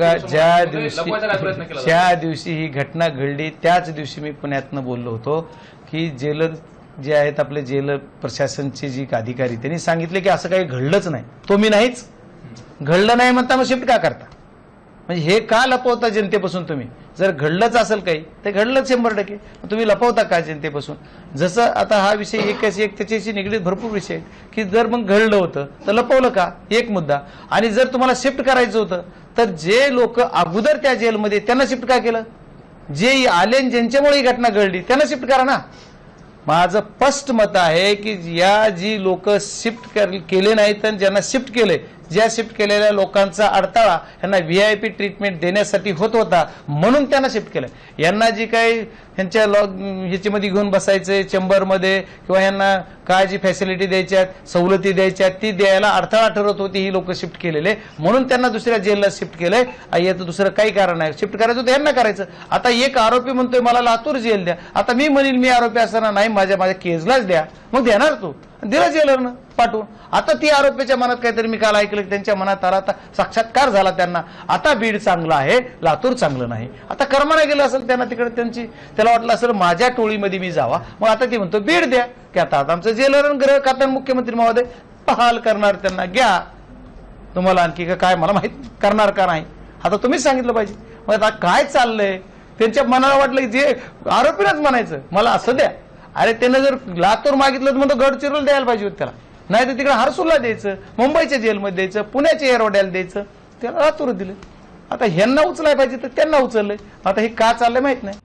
बघा, ज्या दिवशी ही घटना घडली त्याच दिवशी मी पुण्यातनं बोललो होतो की जेलर जे आहेत आपले जेल प्रशासनचे जी अधिकारी त्यांनी सांगितले की असं काही घडलंच नाही. तो मी नाहीच, घडलं नाही म्हणता मग शिफ्ट का करता? म्हणजे हे का लपवता जनतेपासून तुम्ही? जर घडलंच असेल काही तर घडलंच 100%, तुम्ही लपवता का जनतेपासून? जसं आता हा विषय एकच एक त्याच्याशी निगडीत भरपूर विषय की जर मग घडलं होतं तर लपवलं का, एक मुद्दा. आणि जर तुम्हाला शिफ्ट करायचं होतं तर जे लोक अगोदर त्या जेलमध्ये त्यांना शिफ्ट का केलं? जे आले ज्यांच्यामुळे ही घटना घडली त्यांना शिफ्ट करा ना. माझं स्पष्ट मत आहे की या जी लोक शिफ्ट केले नाहीत आणि ज्यांना शिफ्ट केले, ज्या शिफ्ट केलेल्या लोकांचा अडथळा यांना व्हीआयपी ट्रीटमेंट देण्यासाठी होत होता म्हणून त्यांना शिफ्ट केलं. यांना जी काही ह्यांच्या ह्याच्यामध्ये घेऊन बसायचे चेंबरमध्ये किंवा यांना काय जी फॅसिलिटी द्यायच्या सवलती द्यायच्या ती द्यायला अडथळा ठरत होती ही लोक शिफ्ट केलेले म्हणून त्यांना दुसऱ्या जेलला शिफ्ट केलंय. याचं दुसरं काही कारण नाही. शिफ्ट करायचं होतं यांना करायचं. आता एक आरोपी म्हणतोय मला लातूर जेल द्या. आता मी म्हणेल मी आरोपी असताना नाही माझ्या केसलाच द्या, मग देणार तू? दिला जेलरनं पाठवून. आता ती आरोपीच्या मनात काहीतरी मी काल ऐकलं त्यांच्या मनात आला, आता साक्षात्कार झाला त्यांना. आता बीड चांगलं आहे, लातूर चांगलं नाही. आता कर्माला गेलं असेल त्यांना तिकडे, त्याला वाटलं असेल माझ्या टोळीमध्ये मी जावा, मग आता ती म्हणतो बीड द्या की आता आमचं जेलर गृह खात्यात मुख्यमंत्री महोदय बहाल करणार त्यांना, घ्या तुम्हाला आणखी काय मला माहित करणार का नाही आता तुम्हीच सांगितलं पाहिजे. मग आता काय चाललंय त्यांच्या मनाला वाटलं जे आरोपीलाच म्हणायचं मला असं द्या. अरे त्यानं जर लातूर मागितलं तर मग गडचिरोली द्यायला पाहिजे होतं त्याला, नाही तर तिकडे हरसूलला द्यायचं, मुंबईच्या जेलमध्ये द्यायचं, पुण्याच्या एअरवाड्याला द्यायचं, त्याला लातूर दिलं. आता ह्यांना उचलाय पाहिजे तर त्यांना उचललंय. आता हे का चाललंय माहित नाही.